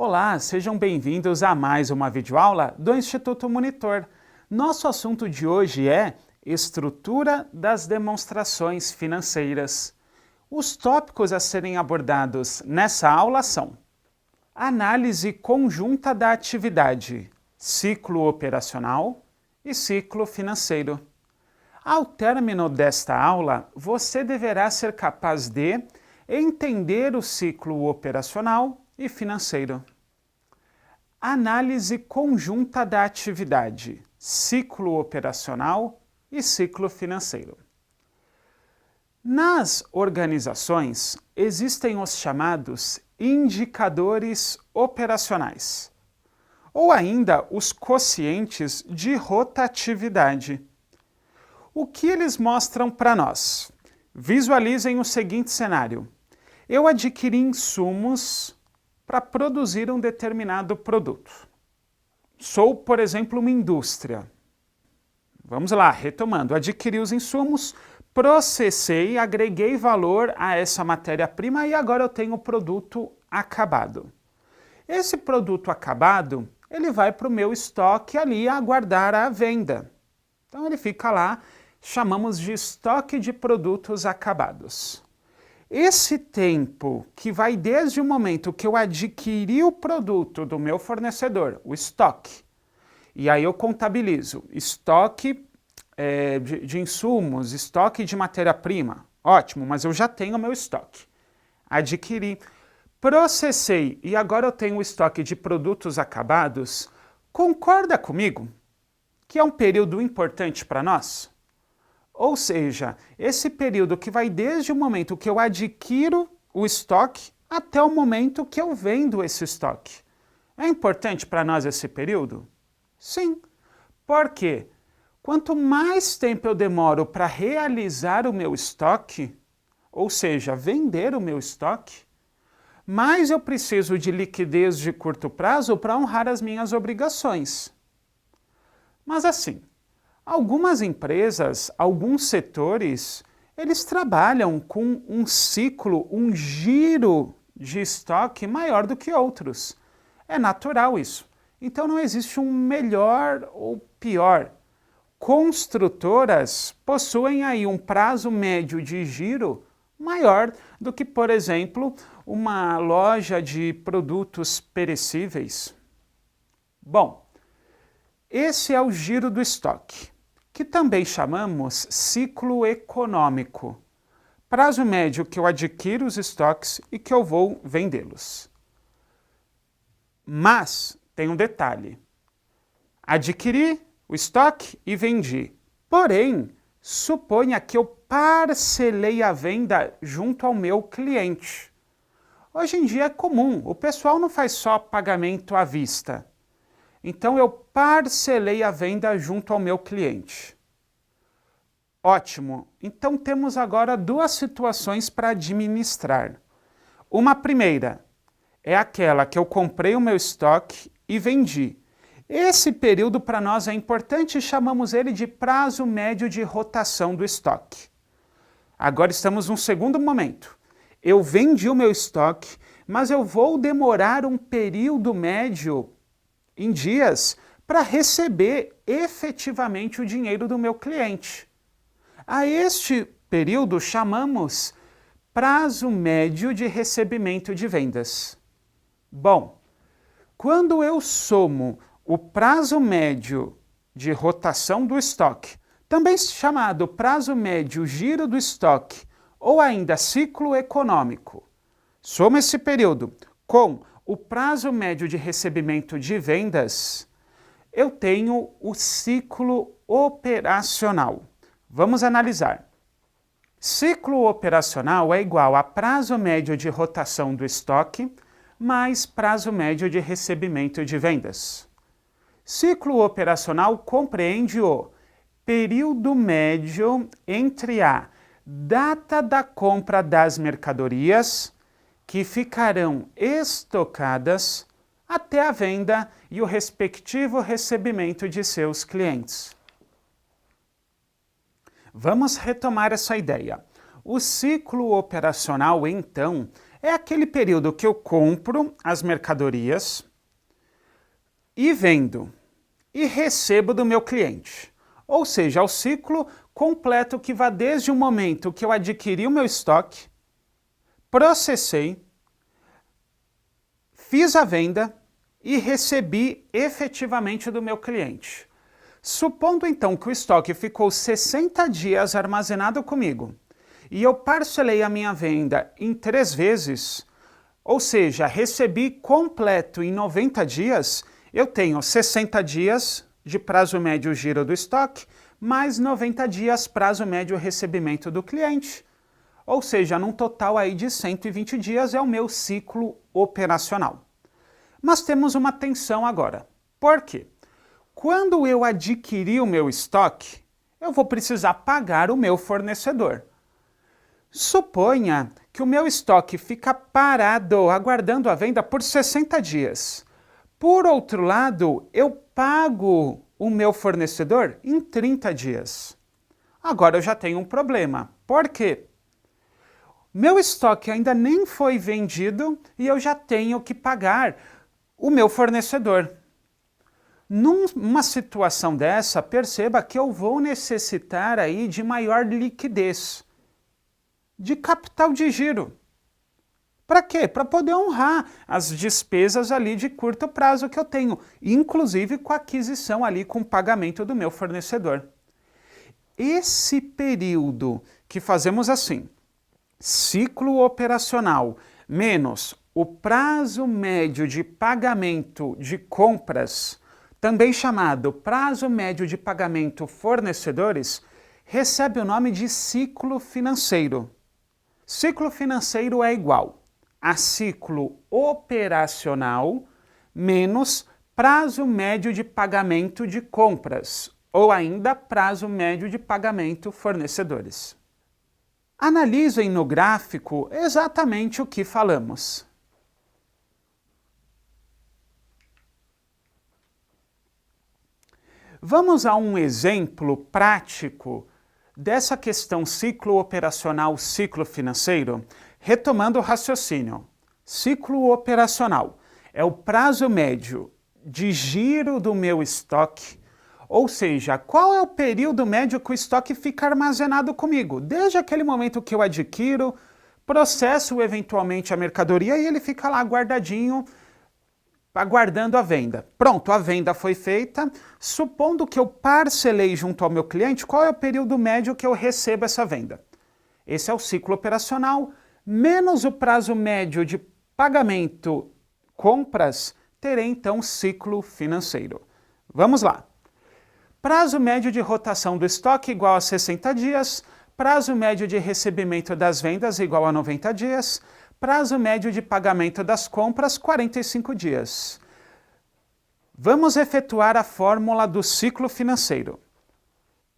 Olá, sejam bem-vindos a mais uma videoaula do Instituto Monitor. Nosso assunto de hoje é estrutura das demonstrações financeiras. Os tópicos a serem abordados nessa aula são análise conjunta da atividade, ciclo operacional e ciclo financeiro. Ao término desta aula, você deverá ser capaz de entender o ciclo operacional e financeiro. Análise conjunta da atividade, ciclo operacional e ciclo financeiro. Nas organizações, existem os chamados indicadores operacionais, ou ainda os quocientes de rotatividade. O que eles mostram para nós? Visualizem o seguinte cenário. Eu adquiri insumos para produzir um determinado produto. Sou, por exemplo, uma indústria. Vamos lá, retomando. Adquiri os insumos, processei, agreguei valor a essa matéria-prima e agora eu tenho o produto acabado. Esse produto acabado, ele vai para o meu estoque ali aguardar a venda. Então ele fica lá, chamamos de estoque de produtos acabados. Esse tempo que vai desde o momento que eu adquiri o produto do meu fornecedor, o estoque, e aí eu contabilizo estoque de insumos, estoque de matéria-prima, ótimo, mas eu já tenho o meu estoque. Adquiri, processei e agora eu tenho o estoque de produtos acabados. Concorda comigo que é um período importante para nós? Ou seja, esse período que vai desde o momento que eu adquiro o estoque até o momento que eu vendo esse estoque. É importante para nós esse período? Sim. Por quê? Quanto mais tempo eu demoro para realizar o meu estoque, ou seja, vender o meu estoque, mais eu preciso de liquidez de curto prazo para honrar as minhas obrigações. Mas assim, algumas empresas, alguns setores, eles trabalham com um ciclo, um giro de estoque maior do que outros. É natural isso. Então não existe um melhor ou pior. Construtoras possuem aí um prazo médio de giro maior do que, por exemplo, uma loja de produtos perecíveis. Bom, esse é o giro do estoque, que também chamamos ciclo econômico. Prazo médio que eu adquiro os estoques e que eu vou vendê-los. Mas tem um detalhe. Adquiri o estoque e vendi. Porém, suponha que eu parcelei a venda junto ao meu cliente. Hoje em dia é comum, o pessoal não faz só pagamento à vista. Então eu parcelei a venda junto ao meu cliente. Ótimo, então temos agora duas situações para administrar. Uma primeira é aquela que eu comprei o meu estoque e vendi. Esse período para nós é importante e chamamos ele de prazo médio de rotação do estoque. Agora estamos num segundo momento. Eu vendi o meu estoque, mas eu vou demorar um período médio em dias para receber efetivamente o dinheiro do meu cliente. A este período chamamos prazo médio de recebimento de vendas. Bom, quando eu somo o prazo médio de rotação do estoque, também chamado prazo médio giro do estoque, ou ainda ciclo econômico, somo esse período com o prazo médio de recebimento de vendas, eu tenho o ciclo operacional. Vamos analisar. Ciclo operacional é igual a prazo médio de rotação do estoque mais prazo médio de recebimento de vendas. Ciclo operacional compreende o período médio entre a data da compra das mercadorias, que ficarão estocadas, até a venda e o respectivo recebimento de seus clientes. Vamos retomar essa ideia. O ciclo operacional, então, É aquele período que eu compro as mercadorias e vendo e recebo do meu cliente. Ou seja, é o ciclo completo que vai desde o momento que eu adquiri o meu estoque, processei, fiz a venda e recebi efetivamente do meu cliente. Supondo então que o estoque ficou 60 dias armazenado comigo e eu parcelei a minha venda em 3 vezes, ou seja, recebi completo em 90 dias, eu tenho 60 dias de prazo médio giro do estoque, mais 90 dias prazo médio recebimento do cliente. Ou seja, num total aí de 120 dias é o meu ciclo operacional. Mas temos uma tensão agora. Por quê? Quando eu adquirir o meu estoque, eu vou precisar pagar o meu fornecedor. Suponha que o meu estoque fica parado, aguardando a venda por 60 dias. Por outro lado, eu pago o meu fornecedor em 30 dias. Agora eu já tenho um problema. Por quê? Meu estoque ainda nem foi vendido e eu já tenho que pagar o meu fornecedor. Numa situação dessa, perceba que eu vou necessitar aí de maior liquidez, de capital de giro. Para quê? Para poder honrar as despesas ali de curto prazo que eu tenho, inclusive com a aquisição ali, com o pagamento do meu fornecedor. Esse período que fazemos assim, ciclo operacional menos o prazo médio de pagamento de compras, também chamado prazo médio de pagamento fornecedores, recebe o nome de ciclo financeiro. Ciclo financeiro é igual a ciclo operacional menos prazo médio de pagamento de compras, ou ainda prazo médio de pagamento fornecedores. Analisem no gráfico exatamente o que falamos. Vamos a um exemplo prático dessa questão ciclo operacional, ciclo financeiro, retomando o raciocínio. Ciclo operacional é o prazo médio de giro do meu estoque, ou seja, qual é o período médio que o estoque fica armazenado comigo? Desde aquele momento que eu adquiro, processo eventualmente a mercadoria e ele fica lá guardadinho, aguardando a venda. Pronto, a venda foi feita. Supondo que eu parcelei junto ao meu cliente, qual é o período médio que eu recebo essa venda? Esse é o ciclo operacional, menos o prazo médio de pagamento compras, terei então o ciclo financeiro. Vamos lá. Prazo médio de rotação do estoque igual a 60 dias, prazo médio de recebimento das vendas igual a 90 dias, prazo médio de pagamento das compras, 45 dias. Vamos efetuar a fórmula do ciclo financeiro.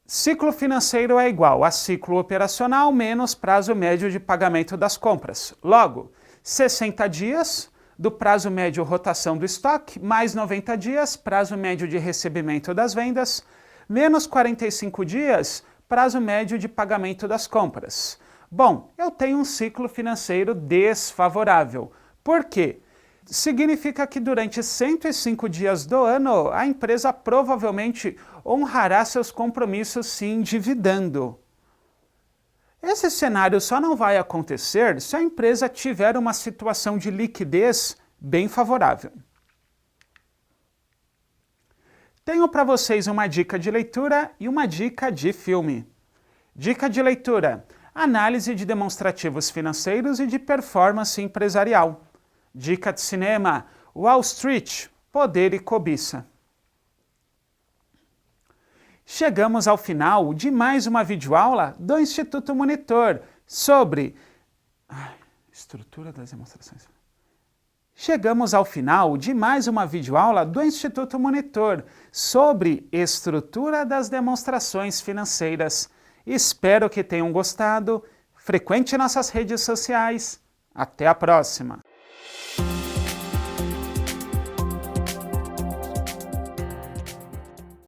Ciclo financeiro é igual a ciclo operacional menos prazo médio de pagamento das compras. Logo, 60 dias do prazo médio rotação do estoque, mais 90 dias, prazo médio de recebimento das vendas, menos 45 dias, prazo médio de pagamento das compras. Bom, eu tenho um ciclo financeiro desfavorável. Por quê? Significa que durante 105 dias do ano, a empresa provavelmente honrará seus compromissos se endividando. Esse cenário só não vai acontecer se a empresa tiver uma situação de liquidez bem favorável. Tenho para vocês uma dica de leitura e uma dica de filme. Dica de leitura: análise de demonstrativos financeiros e de performance empresarial. Dica de cinema: Wall Street, Poder e Cobiça. Chegamos ao final de mais uma videoaula do Instituto Monitor sobre estrutura das demonstrações. Chegamos ao final de mais uma videoaula do Instituto Monitor sobre estrutura das demonstrações financeiras. Espero que tenham gostado. Frequente nossas redes sociais. Até a próxima!